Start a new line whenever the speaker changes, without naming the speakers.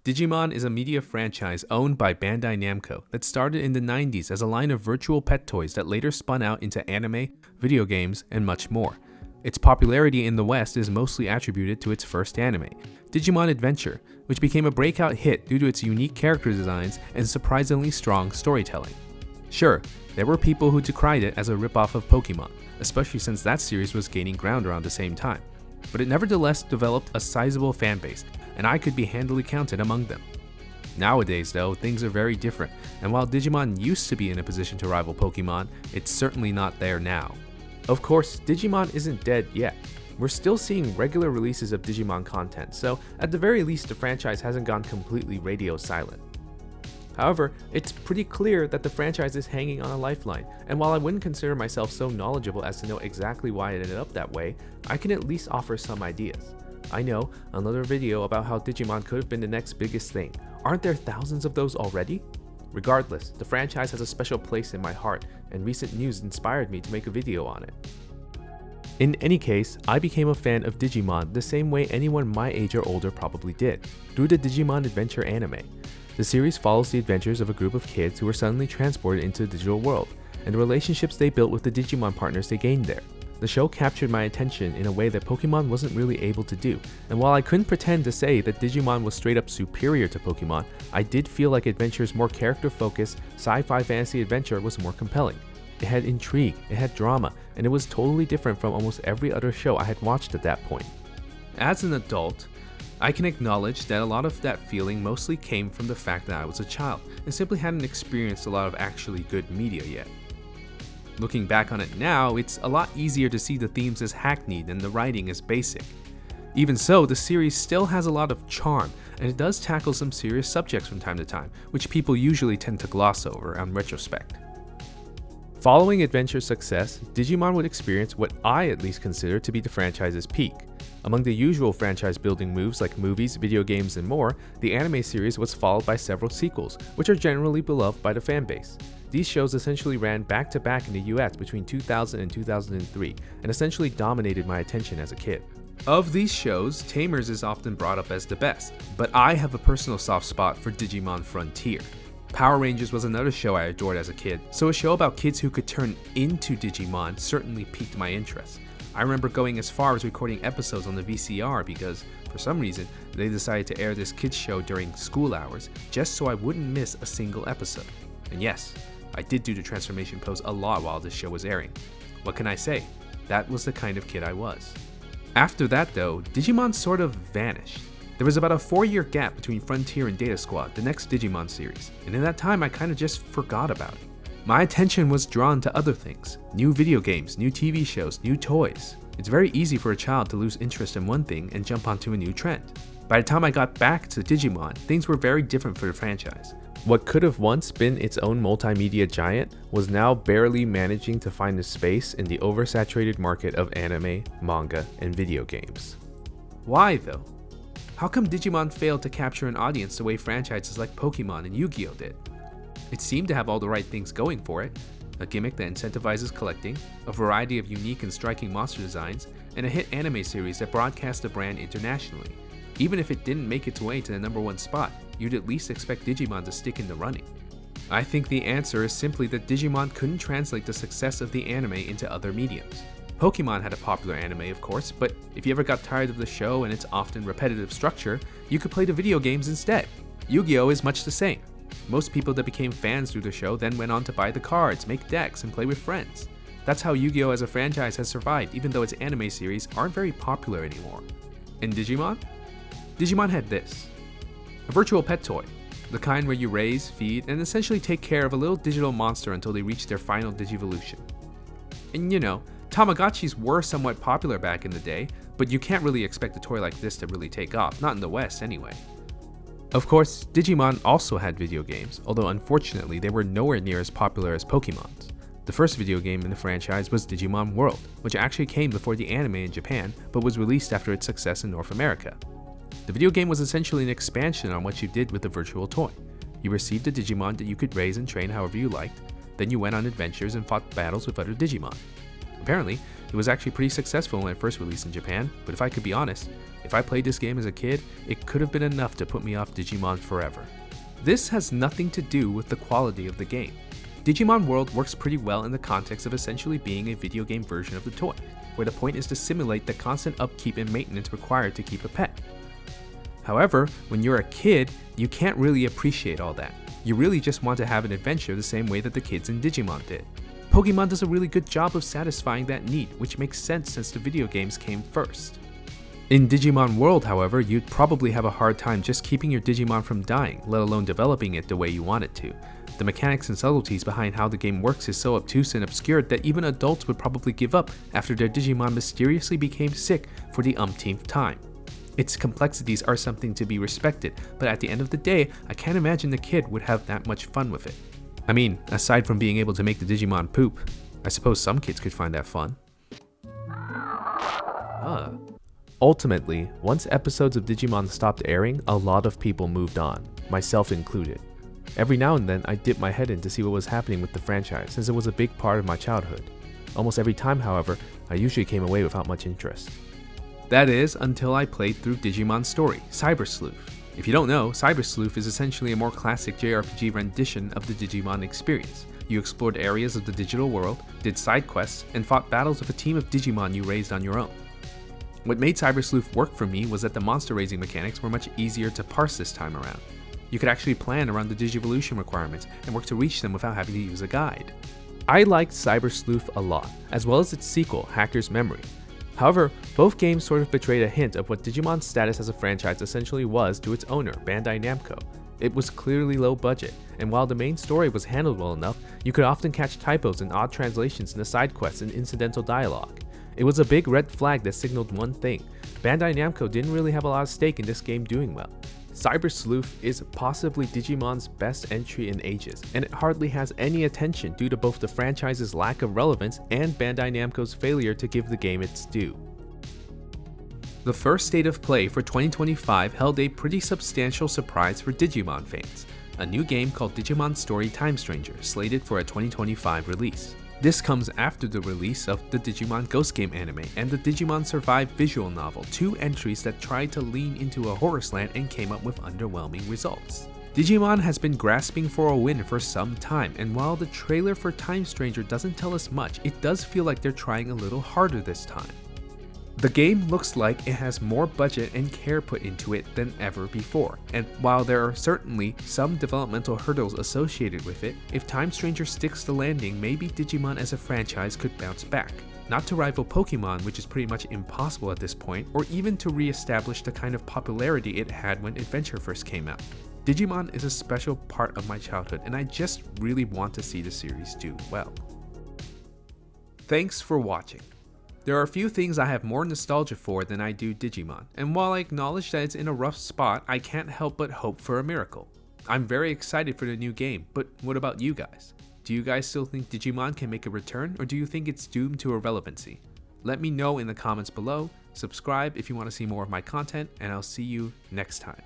Digimon is a media franchise owned by Bandai Namco that started in the 90s as a line of virtual pet toys that later spun out into anime, video games, and much more. Its popularity in the West is mostly attributed to its first anime, Digimon Adventure, which became a breakout hit due to its unique character designs and surprisingly strong storytelling. Sure, there were people who decried it as a ripoff of Pokemon, especially since that series was gaining ground around the same time, but it nevertheless developed a sizable fanbase, and I could be handily counted among them. Nowadays though, things are very different, and while Digimon used to be in a position to rival Pokemon, it's certainly not there now. Of course, Digimon isn't dead yet. We're still seeing regular releases of Digimon content, so at the very least the franchise hasn't gone completely radio silent. However, it's pretty clear that the franchise is hanging on a lifeline, and while I wouldn't consider myself so knowledgeable as to know exactly why it ended up that way, I can at least offer some ideas. I know, another video about how Digimon could have been the next biggest thing. Aren't there thousands of those already? Regardless, the franchise has a special place in my heart, and recent news inspired me to make a video on it. In any case, I became a fan of Digimon the same way anyone my age or older probably did, through the Digimon Adventure anime. The series follows the adventures of a group of kids who were suddenly transported into the digital world, and the relationships they built with the Digimon partners they gained there. The show captured my attention in a way that Pokemon wasn't really able to do, and while I couldn't pretend to say that Digimon was straight up superior to Pokemon, I did feel like Adventure's more character-focused, sci-fi fantasy adventure was more compelling. It had intrigue, it had drama, and it was totally different from almost every other show I had watched at that point. As an adult, I can acknowledge that a lot of that feeling mostly came from the fact that I was a child, and simply hadn't experienced a lot of actually good media yet. Looking back on it now, it's a lot easier to see the themes as hackneyed and the writing as basic. Even so, the series still has a lot of charm, and it does tackle some serious subjects from time to time, which people usually tend to gloss over on retrospect. Following Adventure's success, Digimon would experience what I at least consider to be the franchise's peak. Among the usual franchise building moves like movies, video games, and more, the anime series was followed by several sequels, which are generally beloved by the fanbase. These shows essentially ran back to back in the US between 2000 and 2003, and essentially dominated my attention as a kid. Of these shows, Tamers is often brought up as the best, but I have a personal soft spot for Digimon Frontier. Power Rangers was another show I adored as a kid, so a show about kids who could turn into Digimon certainly piqued my interest. I remember going as far as recording episodes on the VCR because, for some reason, they decided to air this kids show during school hours just so I wouldn't miss a single episode. And yes, I did do the transformation pose a lot while this show was airing. What can I say? That was the kind of kid I was. After that though, Digimon sort of vanished. There was about a 4-year gap between Frontier and Data Squad, the next Digimon series, and in that time I kinda just forgot about it. My attention was drawn to other things, new video games, new TV shows, new toys. It's very easy for a child to lose interest in one thing and jump onto a new trend. By the time I got back to Digimon, things were very different for the franchise. What could have once been its own multimedia giant was now barely managing to find a space in the oversaturated market of anime, manga, and video games. Why though? How come Digimon failed to capture an audience the way franchises like Pokemon and Yu-Gi-Oh did? It seemed to have all the right things going for it, a gimmick that incentivizes collecting, a variety of unique and striking monster designs, and a hit anime series that broadcast the brand internationally. Even if it didn't make its way to the #1 spot, you'd at least expect Digimon to stick in the running. I think the answer is simply that Digimon couldn't translate the success of the anime into other mediums. Pokemon had a popular anime, of course, but if you ever got tired of the show and its often repetitive structure, you could play the video games instead. Yu-Gi-Oh is much the same. Most people that became fans through the show then went on to buy the cards, make decks, and play with friends. That's how Yu-Gi-Oh as a franchise has survived, even though its anime series aren't very popular anymore. And Digimon? Digimon had this: a virtual pet toy, the kind where you raise, feed, and essentially take care of a little digital monster until they reach their final Digivolution. And you know, Tamagotchis were somewhat popular back in the day, but you can't really expect a toy like this to really take off, not in the West anyway. Of course, Digimon also had video games, although unfortunately they were nowhere near as popular as Pokemon's. The first video game in the franchise was Digimon World, which actually came before the anime in Japan, but was released after its success in North America. The video game was essentially an expansion on what you did with the virtual toy. You received a Digimon that you could raise and train however you liked, then you went on adventures and fought battles with other Digimon. Apparently, It was actually pretty successful when it first released in Japan, but if I could be honest, if I played this game as a kid, it could have been enough to put me off Digimon forever. This has nothing to do with the quality of the game. Digimon World works pretty well in the context of essentially being a video game version of the toy, where the point is to simulate the constant upkeep and maintenance required to keep a pet. However, when you're a kid, you can't really appreciate all that. You really just want to have an adventure the same way that the kids in Digimon did. Pokemon does a really good job of satisfying that need, which makes sense since the video games came first. In Digimon World, however, you'd probably have a hard time just keeping your Digimon from dying, let alone developing it the way you want it to. The mechanics and subtleties behind how the game works is so obtuse and obscure that even adults would probably give up after their Digimon mysteriously became sick for the umpteenth time. Its complexities are something to be respected, but at the end of the day, I can't imagine the kid would have that much fun with it. I mean, aside from being able to make the Digimon poop, I suppose some kids could find that fun. Ultimately, once episodes of Digimon stopped airing, a lot of people moved on, myself included. Every now and then, I dipped my head in to see what was happening with the franchise, since it was a big part of my childhood. Almost every time, however, I usually came away without much interest. That is, until I played through Digimon Story, Cyber Sleuth. If you don't know, Cyber Sleuth is essentially a more classic JRPG rendition of the Digimon experience. You explored areas of the digital world, did side quests, and fought battles with a team of Digimon you raised on your own. What made Cyber Sleuth work for me was that the monster raising mechanics were much easier to parse this time around. You could actually plan around the Digivolution requirements and work to reach them without having to use a guide. I liked Cyber Sleuth a lot, as well as its sequel, Hacker's Memory. However, both games sort of betrayed a hint of what Digimon's status as a franchise essentially was to its owner, Bandai Namco. It was clearly low budget, and while the main story was handled well enough, you could often catch typos and odd translations in the side quests and incidental dialogue. It was a big red flag that signaled one thing: Bandai Namco didn't really have a lot of stake in this game doing well. Cyber Sleuth is possibly Digimon's best entry in ages, and it hardly has any attention due to both the franchise's lack of relevance and Bandai Namco's failure to give the game its due. The first State of Play for 2025 held a pretty substantial surprise for Digimon fans, a new game called Digimon Story Time Stranger, slated for a 2025 release. This comes after the release of the Digimon Ghost Game anime and the Digimon Survive visual novel, two entries that tried to lean into a horror slant and came up with underwhelming results. Digimon has been grasping for a win for some time, and while the trailer for Time Stranger doesn't tell us much, it does feel like they're trying a little harder this time. The game looks like it has more budget and care put into it than ever before, and while there are certainly some developmental hurdles associated with it, if Time Stranger sticks the landing, maybe Digimon as a franchise could bounce back. Not to rival Pokemon, which is pretty much impossible at this point, or even to re-establish the kind of popularity it had when Adventure first came out. Digimon is a special part of my childhood, and I just really want to see the series do well. Thanks for watching. There are a few things I have more nostalgia for than I do Digimon, and while I acknowledge that it's in a rough spot, I can't help but hope for a miracle. I'm very excited for the new game, but what about you guys? Do you guys still think Digimon can make a return, or do you think it's doomed to irrelevancy? Let me know in the comments below, subscribe if you want to see more of my content, and I'll see you next time.